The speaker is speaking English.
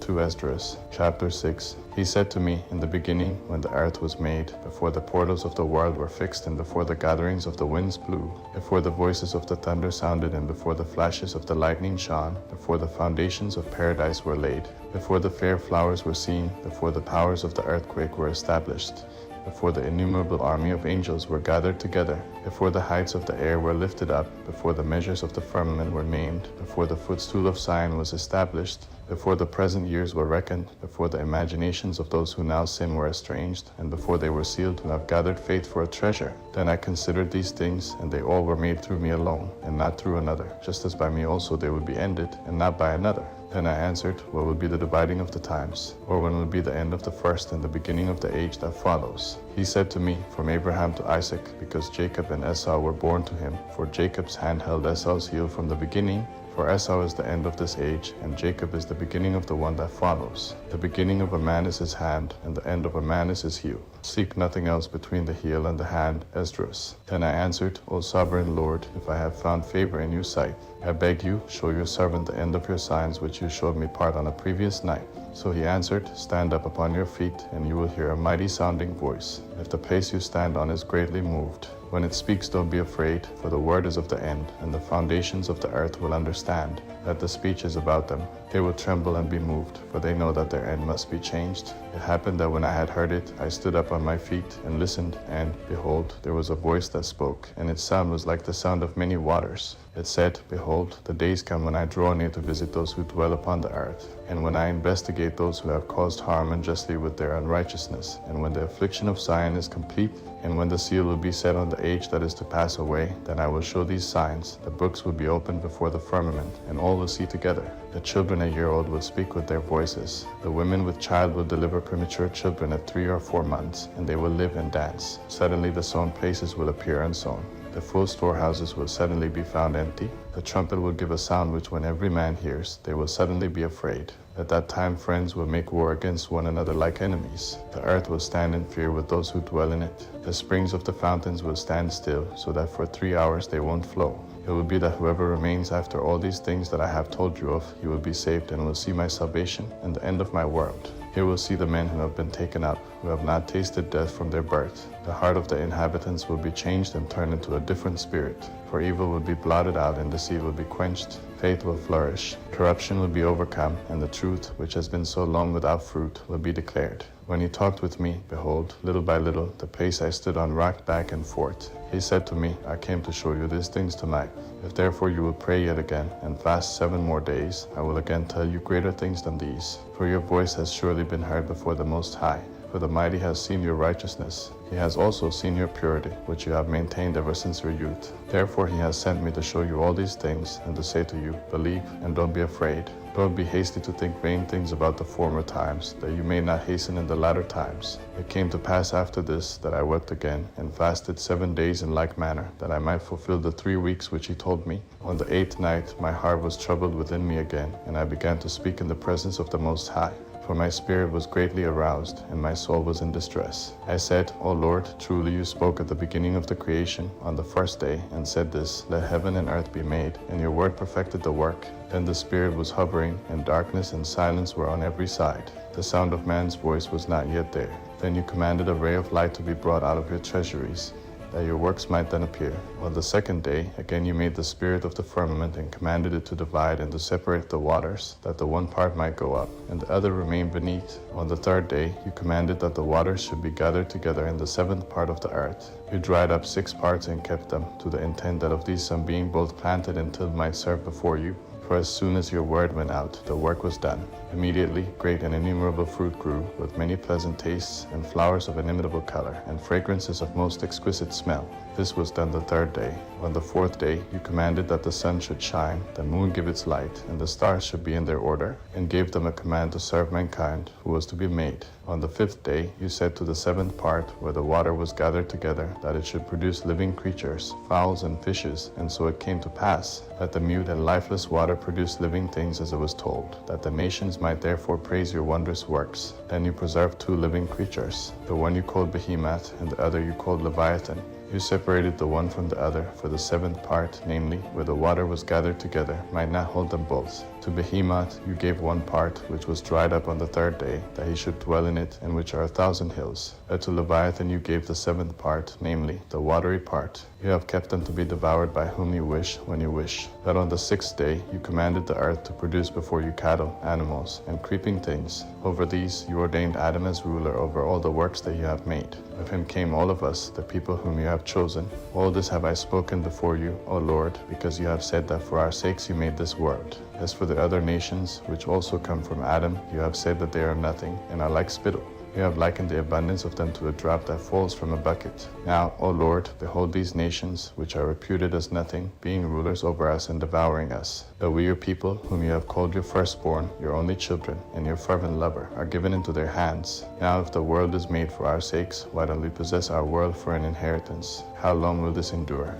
2 Esdras, chapter 6. He said to me, in the beginning, when the earth was made, before the portals of the world were fixed, and before the gatherings of the winds blew, before the voices of the thunder sounded, and before the flashes of the lightning shone, before the foundations of paradise were laid, before the fair flowers were seen, before the powers of the earthquake were established, before the innumerable army of angels were gathered together, before the heights of the air were lifted up, before the measures of the firmament were named, before the footstool of Zion was established, before the present years were reckoned, before the imaginations of those who now sin were estranged, and before they were sealed who have gathered faith for a treasure. Then I considered these things, and they all were made through me alone, and not through another, just as by me also they would be ended, and not by another. Then I answered, what will be the dividing of the times? Or when will be the end of the first and the beginning of the age that follows? He said to me, from Abraham to Isaac, because Jacob and Esau were born to him. For Jacob's hand held Esau's heel from the beginning. For Esau is the end of this age, and Jacob is the beginning of the one that follows. The beginning of a man is his hand, and the end of a man is his heel. Seek nothing else between the heel and the hand, Esdras. Then I answered, O sovereign Lord, if I have found favor in your sight, I beg you, show your servant the end of your signs which you showed me part on a previous night. So he answered, stand up upon your feet, and you will hear a mighty sounding voice. If the place you stand on is greatly moved, when it speaks, don't be afraid, for the word is of the end, and the foundations of the earth will understand that the speech is about them. They will tremble and be moved, for they know that their end must be changed. It happened that when I had heard it, I stood up on my feet and listened, and, behold, there was a voice that spoke, and its sound was like the sound of many waters. It said, behold, the days come when I draw near to visit those who dwell upon the earth, and when I investigate those who have caused harm unjustly with their unrighteousness, and when the affliction of Zion is complete, and when the seal will be set on the age that is to pass away, then I will show these signs. The books will be opened before the firmament, and all will see together. The children a year old will speak with their voices. The women with child will deliver premature children at 3 or 4 months, and they will live and dance. Suddenly the sown places will appear unsown. The full storehouses will suddenly be found empty. The trumpet will give a sound which when every man hears, they will suddenly be afraid. At that time friends will make war against one another like enemies. The earth will stand in fear with those who dwell in it. The springs of the fountains will stand still, so that for 3 hours they won't flow. It will be that whoever remains after all these things that I have told you of, he will be saved and will see my salvation and the end of my world. Here will see the men who have been taken up, who have not tasted death from their birth. The heart of the inhabitants will be changed and turned into a different spirit. For evil will be blotted out and deceit will be quenched. Faith will flourish. Corruption will be overcome, and the truth, which has been so long without fruit, will be declared. When he talked with me, behold, little by little, the place I stood on rocked back and forth. He said to me, I came to show you these things tonight. If therefore you will pray yet again, and fast 7 more days, I will again tell you greater things than these. For your voice has surely been heard before the Most High. For the Mighty has seen your righteousness. He has also seen your purity, which you have maintained ever since your youth. Therefore he has sent me to show you all these things, and to say to you, believe, and don't be afraid. Don't be hasty to think vain things about the former times, that you may not hasten in the latter times. It came to pass after this, that I wept again, and fasted 7 days in like manner, that I might fulfill the 3 weeks which he told me. On the 8th night my heart was troubled within me again, and I began to speak in the presence of the Most High. For my spirit was greatly aroused, and my soul was in distress. I said, O Lord, truly you spoke at the beginning of the creation, on the first day, and said this, let heaven and earth be made, and your word perfected the work. Then the spirit was hovering, and darkness and silence were on every side. The sound of man's voice was not yet there. Then you commanded a ray of light to be brought out of your treasuries, that your works might then appear. On the 2nd day, again you made the spirit of the firmament, and commanded it to divide and to separate the waters, that the one part might go up, and the other remain beneath. On the 3rd day, you commanded that the waters should be gathered together in the 7th part of the earth. You dried up 6 parts and kept them, to the intent that of these some being both planted and tilled might serve before you. For as soon as your word went out, the work was done. Immediately great and innumerable fruit grew, with many pleasant tastes, and flowers of inimitable color, and fragrances of most exquisite smell. This was done the 3rd day. On the 4th day you commanded that the sun should shine, the moon give its light, and the stars should be in their order, and gave them a command to serve mankind, who was to be made. On the 5th day you said to the 7th part, where the water was gathered together, that it should produce living creatures, fowls and fishes, and so it came to pass, that the mute and lifeless water produced living things as it was told, that the nations might therefore praise your wondrous works. Then you preserved 2 living creatures, the one you called Behemoth, and the other you called Leviathan. You separated the one from the other, for the 7th part, namely, where the water was gathered together, might not hold them both. To Behemoth you gave one part, which was dried up on the third day, that he should dwell in it, in which are 1,000 hills. But to Leviathan you gave the seventh part, namely, the watery part. You have kept them to be devoured by whom you wish, when you wish. That on the sixth day you commanded the earth to produce before you cattle, animals, and creeping things. Over these you ordained Adam as ruler over all the works that you have made. Of him came all of us, the people whom you have chosen. All this have I spoken before you, O Lord, because you have said that for our sakes you made this world. As for the other nations, which also come from Adam, you have said that they are nothing, and are like spittle. You have likened the abundance of them to a drop that falls from a bucket. Now, O Lord, behold these nations, which are reputed as nothing, being rulers over us and devouring us. Though we, your people, whom you have called your firstborn, your only children, and your fervent lover, are given into their hands. Now, if the world is made for our sakes, why don't we possess our world for an inheritance? How long will this endure?